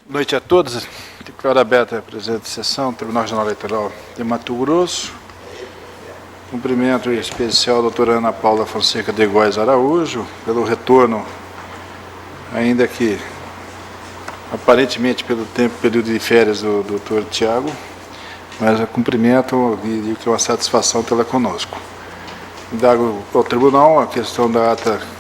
Boa noite a todos. Declaro aberta a presente sessão do Tribunal Regional Eleitoral de Mato Grosso. Cumprimento em especial a doutora Ana Paula Fonseca de Góes Araújo pelo retorno, ainda que aparentemente pelo período de férias do doutor Tiago, mas eu cumprimento e digo que é uma satisfação tê-la conosco. Indago ao tribunal a questão da ata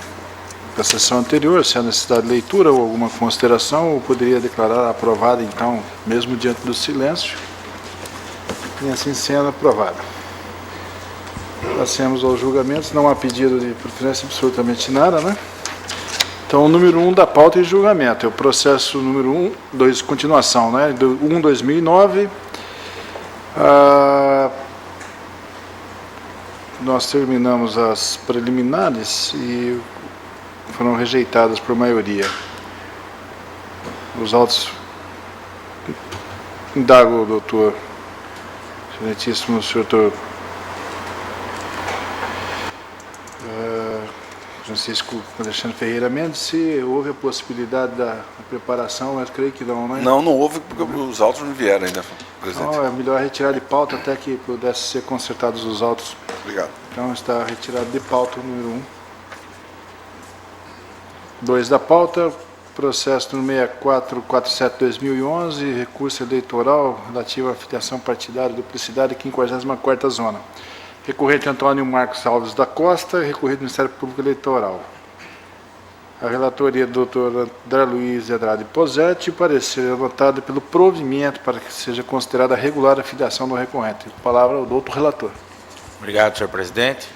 da sessão anterior, se há necessidade de leitura ou alguma consideração, eu poderia declarar aprovada, então, mesmo diante do silêncio, e assim sendo aprovada. Passemos aos julgamentos, não há pedido de preferência absolutamente nada, né? Então, o número 1 da pauta e julgamento, é o processo número 2, continuação, né? 1/2009. Nós terminamos as preliminares e foram rejeitadas por maioria. Os autos, indago o doutor, excelentíssimo senhor Francisco Alexandre Ferreira Mendes, se houve a possibilidade da preparação, mas creio que não, né? Não houve, porque os autos não vieram ainda, presidente. Não, é melhor retirar de pauta até que pudesse ser consertados os autos. Obrigado. Então está retirado de pauta o número 1. 2 da pauta, processo número 6447/2011, recurso eleitoral relativo à filiação partidária, duplicidade e 54ª zona. Recorrente Antônio Marcos Alves da Costa, recorrido do Ministério Público Eleitoral. A relatoria do doutor André Luiz de Andrade Posetti, parecer anotado pelo provimento para que seja considerada regular a filiação do recorrente. Palavra ao doutor relator. Obrigado, senhor presidente.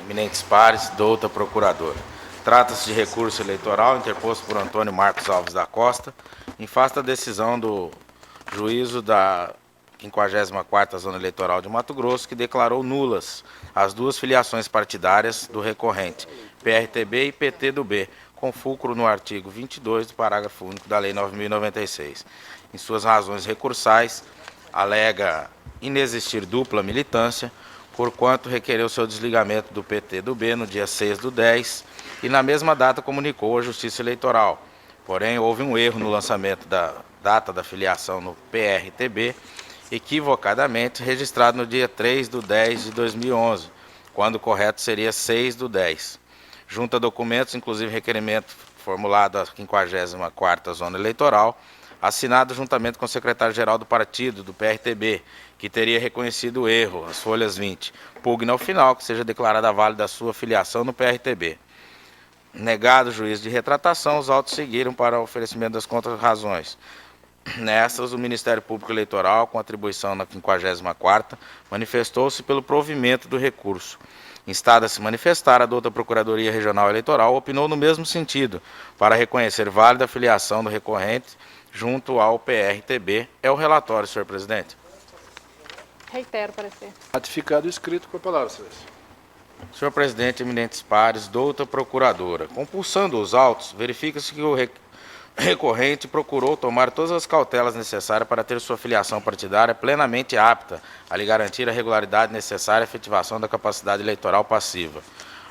Eminentes pares, doutor procurador. Trata-se de recurso eleitoral interposto por Antônio Marcos Alves da Costa, em face da decisão do juízo da 54ª Zona Eleitoral de Mato Grosso, que declarou nulas as duas filiações partidárias do recorrente, PRTB e PT-B, com fulcro no artigo 22 do parágrafo único da Lei 9.096. Em suas razões recursais, alega inexistir dupla militância, porquanto requereu seu desligamento do PT-B no dia 6/10, e na mesma data comunicou à Justiça Eleitoral. Porém, houve um erro no lançamento da data da filiação no PRTB, equivocadamente registrado no dia 3/10/2011, quando o correto seria 6/10. Junto a documentos, inclusive requerimento formulado à 54ª Zona Eleitoral, assinado juntamente com o secretário-geral do partido, do PRTB, que teria reconhecido o erro, as folhas 20. Pugna ao final que seja declarada válida a sua filiação no PRTB. Negado o juízo de retratação, os autos seguiram para o oferecimento das contra-razões. Nessas, o Ministério Público Eleitoral, com atribuição na 54ª, manifestou-se pelo provimento do recurso. Instada a se manifestar, a douta Procuradoria Regional Eleitoral opinou no mesmo sentido, para reconhecer válida a filiação do recorrente junto ao PRTB. É o relatório, senhor presidente. Reitero o parecer. Ratificado o escrito, com a palavra, excelência. Senhor presidente, eminentes pares, douta procuradora, compulsando os autos, verifica-se que o recorrente procurou tomar todas as cautelas necessárias para ter sua filiação partidária plenamente apta a lhe garantir a regularidade necessária à efetivação da capacidade eleitoral passiva.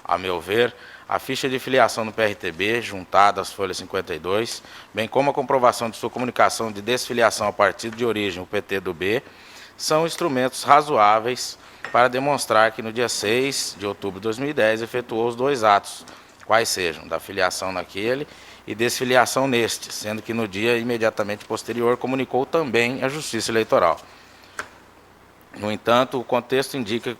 A meu ver, a ficha de filiação no PRTB, juntada às folhas 52, bem como a comprovação de sua comunicação de desfiliação ao partido de origem, o PT-B, são instrumentos razoáveis para demonstrar que no dia 6 de outubro de 2010 efetuou os dois atos, quais sejam, da filiação naquele e desfiliação neste, sendo que no dia imediatamente posterior comunicou também à Justiça Eleitoral. No entanto, o contexto indica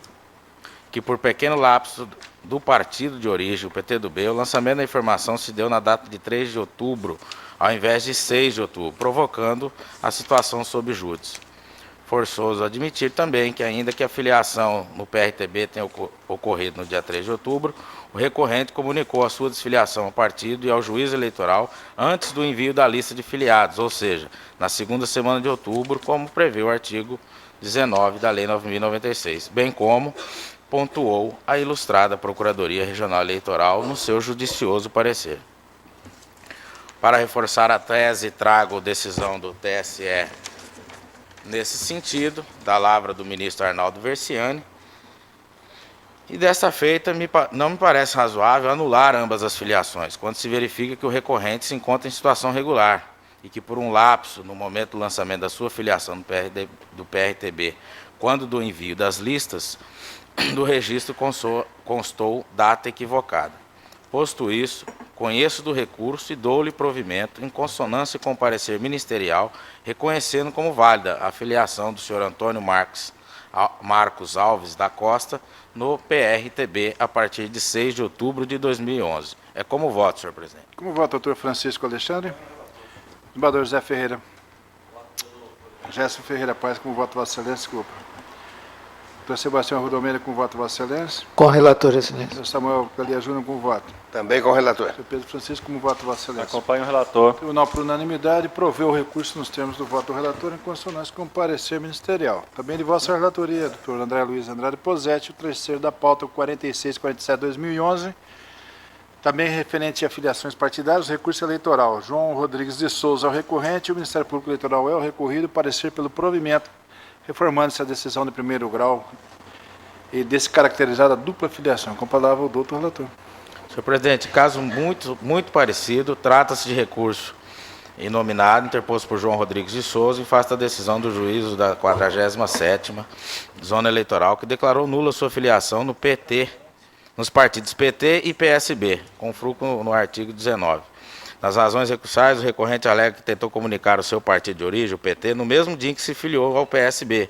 que por pequeno lapso do partido de origem, o PT-B, o lançamento da informação se deu na data de 3 de outubro, ao invés de 6 de outubro, provocando a situação sob júdice. Forçoso admitir também que, ainda que a filiação no PRTB tenha ocorrido no dia 3 de outubro, o recorrente comunicou a sua desfiliação ao partido e ao juiz eleitoral antes do envio da lista de filiados, ou seja, na segunda semana de outubro, como prevê o artigo 19 da Lei 9.096, bem como pontuou a ilustrada Procuradoria Regional Eleitoral no seu judicioso parecer. Para reforçar a tese, trago decisão do TSE nesse sentido, da lavra do ministro Arnaldo Versiani, e dessa feita não me parece razoável anular ambas as filiações, quando se verifica que o recorrente se encontra em situação regular, e que por um lapso no momento do lançamento da sua filiação do PRTB, quando do envio das listas, do registro constou data equivocada. Posto isso, conheço do recurso e dou-lhe provimento em consonância com o parecer ministerial, reconhecendo como válida a filiação do senhor Antônio Marcos Alves da Costa no PRTB a partir de 6 de outubro de 2011. É como voto, senhor presidente. Como vota, doutor Francisco Alexandre? Desembargador José Ferreira. Gerson Ferreira Paz, como voto, Vossa Excelência, desculpa. Doutor Sebastião Rudomeira, com voto, Vossa Excelência. Com relator, Excelência. Doutor Samuel Galia Júnior, com voto. Também com o relator. Doutor Pedro Francisco, como voto, Vossa Excelência. Acompanho o relator. O Tribunal, por unanimidade, proveu o recurso nos termos do voto do relator em consonância com o parecer ministerial. Também de vossa relatoria, doutor André Luiz Andrade Posetti, o terceiro da pauta, o 4647-2011. Também referente a filiações partidárias, recurso eleitoral. João Rodrigues de Souza, o recorrente, o Ministério Público Eleitoral é o recorrido, parecer pelo provimento, reformando-se a decisão de primeiro grau e descaracterizada a dupla filiação. Com a palavra o doutor relator. Senhor presidente, caso muito parecido, trata-se de recurso inominado, interposto por João Rodrigues de Souza, em face da decisão do juízo da 47ª Zona Eleitoral, que declarou nula sua filiação no PT, nos partidos PT e PSB, com fruto no artigo 19. Nas razões recursais, o recorrente alega que tentou comunicar o seu partido de origem, o PT, no mesmo dia em que se filiou ao PSB,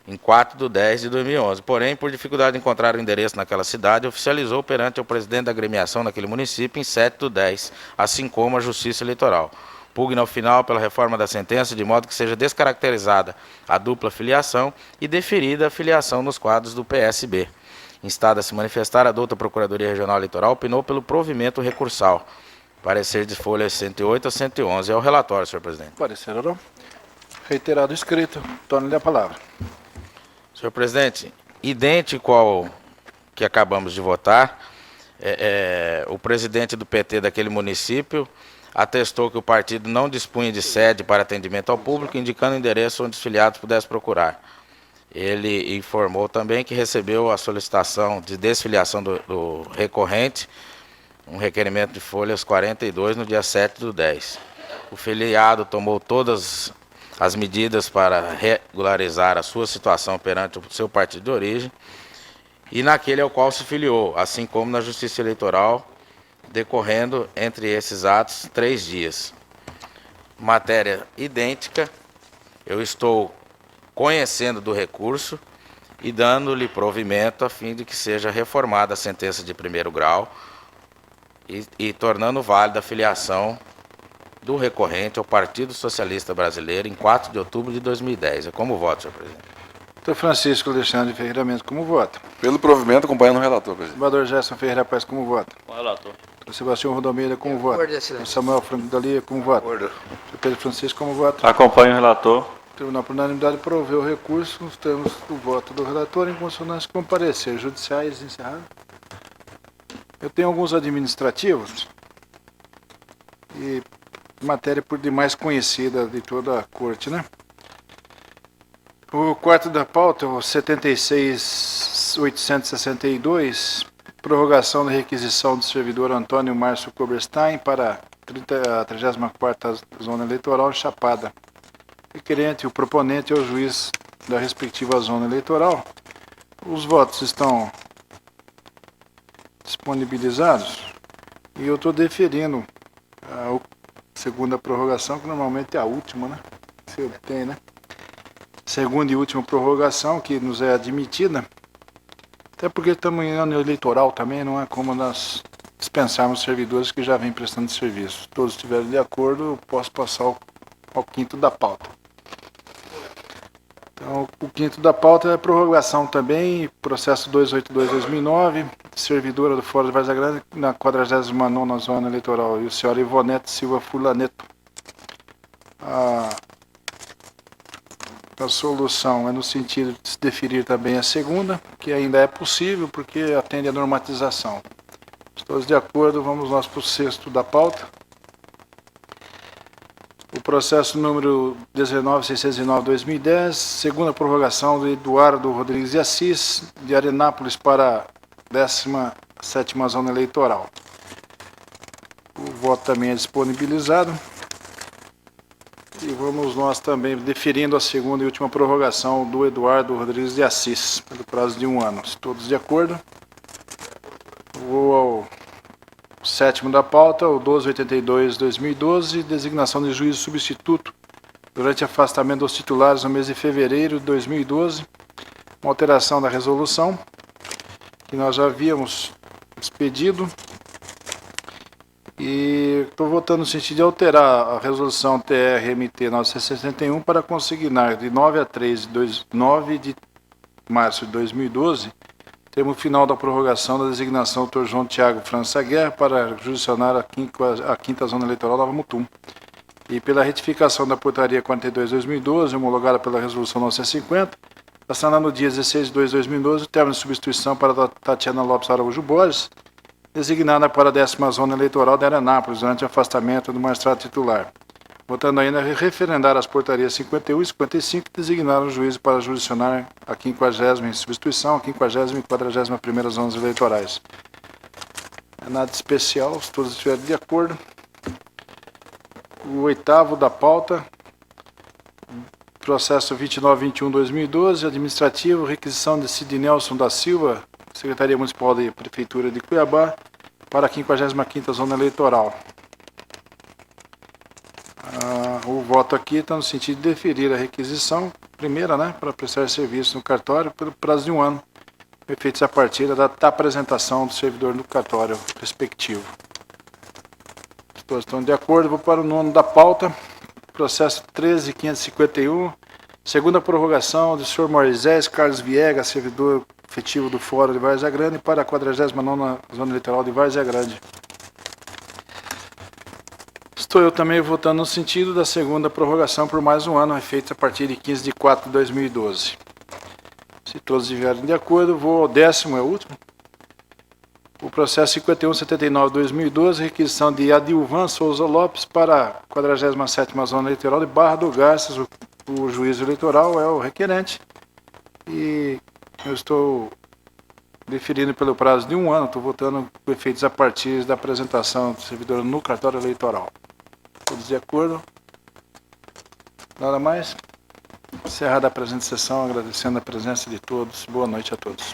em 4/10/2011. Porém, por dificuldade de encontrar o endereço naquela cidade, oficializou perante o presidente da agremiação naquele município em 7/10, assim como a Justiça Eleitoral. Pugna ao final pela reforma da sentença, de modo que seja descaracterizada a dupla filiação e deferida a filiação nos quadros do PSB. Instada a se manifestar, a douta Procuradoria Regional Eleitoral opinou pelo provimento recursal. Parecer de folhas 108 a 111. É o relatório, senhor presidente. Parecer oral. Reiterado escrito. Torne-lhe a palavra. Senhor presidente, idêntico ao que acabamos de votar, o presidente do PT daquele município atestou que o partido não dispunha de sede para atendimento ao público, indicando o endereço onde os filiados pudessem procurar. Ele informou também que recebeu a solicitação de desfiliação do recorrente, um requerimento de folhas 42, no dia 7/10. O filiado tomou todas as medidas para regularizar a sua situação perante o seu partido de origem e naquele ao qual se filiou, assim como na Justiça Eleitoral, decorrendo entre esses atos 3 dias. Matéria idêntica, eu estou conhecendo do recurso e dando-lhe provimento a fim de que seja reformada a sentença de primeiro grau e tornando válida a filiação do recorrente ao Partido Socialista Brasileiro em 4 de outubro de 2010. É como voto, senhor presidente. Doutor Francisco Alexandre Ferreira Mendes, como vota? Pelo provimento, acompanhando o relator, presidente. Desembargador Gerson Ferreira Paz, como vota? Com relator. Doutor Sebastião Rodomeira, como vota? Acordo, Excelência. Doutor Samuel Franco Dalia, como vota? Acordo. Doutor Pedro Francisco, como vota? Acompanho o relator. O Tribunal, por unanimidade, proveu o recurso nos termos do voto do relator em consonância com o parecer. Judiciais encerrado. Eu tenho alguns administrativos e matéria por demais conhecida de toda a corte, né? O quarto da pauta, o 76.862, prorrogação da requisição do servidor Antônio Márcio Koberstein para a 34ª Zona Eleitoral Chapada. Requerente, o proponente é o juiz da respectiva zona eleitoral. Os votos estão disponibilizados e eu estou deferindo a segunda prorrogação, que normalmente é a última, né? Se obtém, né? Segunda e última prorrogação que nos é admitida, até porque estamos em ano eleitoral também, não é como nós dispensarmos servidores que já vêm prestando serviço. Todos estiverem de acordo, eu posso passar ao quinto da pauta. Então, o quinto da pauta é a prorrogação também, processo 282/2009, servidora do Fórum de Várzea Grande, na 49ª Zona Eleitoral, e o senhor Ivonete Silva Fulaneto. A solução é no sentido de se deferir também a segunda, que ainda é possível, porque atende à normatização. Todos de acordo, vamos nós para o sexto da pauta. O processo número 19.609/2010, segunda prorrogação do Eduardo Rodrigues de Assis, de Arenápolis para a 17ª Zona Eleitoral. O voto também é disponibilizado. E vamos nós também deferindo a segunda e última prorrogação do Eduardo Rodrigues de Assis, pelo prazo de 1 ano. Se todos de acordo, vou ao sétimo da pauta, o 1282-2012, designação de juízo substituto durante afastamento dos titulares no mês de fevereiro de 2012, uma alteração da resolução, que nós já havíamos expedido, e estou votando no sentido de alterar a resolução TR-MT 961 para consignar de 9 a 9 de março de 2012, termo final da prorrogação da designação do Dr. João Tiago França Guerra para jurisdicionar a quinta zona eleitoral Nova Mutum. E pela retificação da portaria 42/2012, homologada pela resolução 950, assinada no dia 16 de 2 de 2012, o termo de substituição para a Tatiana Lopes Araújo Borges, designada para a 10ª zona eleitoral de Arenápolis, durante o afastamento do magistrado titular. Votando ainda referendar as portarias 51 e 55, que designaram o juízo para jurisdicionar a 50ª em substituição, a 50ª e 41ª zonas eleitorais. É nada especial, se todos estiverem de acordo. O oitavo da pauta, processo 2921-2012, administrativo, requisição de Cid Nelson da Silva, Secretaria Municipal de Prefeitura de Cuiabá, para a 55ª zona eleitoral. O voto aqui está no sentido de deferir a requisição, primeira, para prestar serviço no cartório, pelo prazo de 1 ano, efeitos a partir da apresentação do servidor no cartório respectivo. Todos estão de acordo, vou para o 9º da pauta, processo 13.551, segunda prorrogação do senhor Moisés Carlos Viegas, servidor efetivo do Fórum de Várzea Grande, para a 49ª zona eleitoral de Várzea Grande. Estou eu também votando no sentido da segunda prorrogação por mais 1 ano, efeitos a partir de 15 de 4 de 2012. Se todos estiverem de acordo, vou ao 10º, é o último. O processo 5179-2012, requisição de Adilvan Souza Lopes para a 47ª zona eleitoral de Barra do Garças. O juízo eleitoral é o requerente e eu estou deferindo pelo prazo de 1 ano, estou votando com efeitos a partir da apresentação do servidor no cartório eleitoral. Todos de acordo? Nada mais? Encerrada a presente sessão, agradecendo a presença de todos. Boa noite a todos.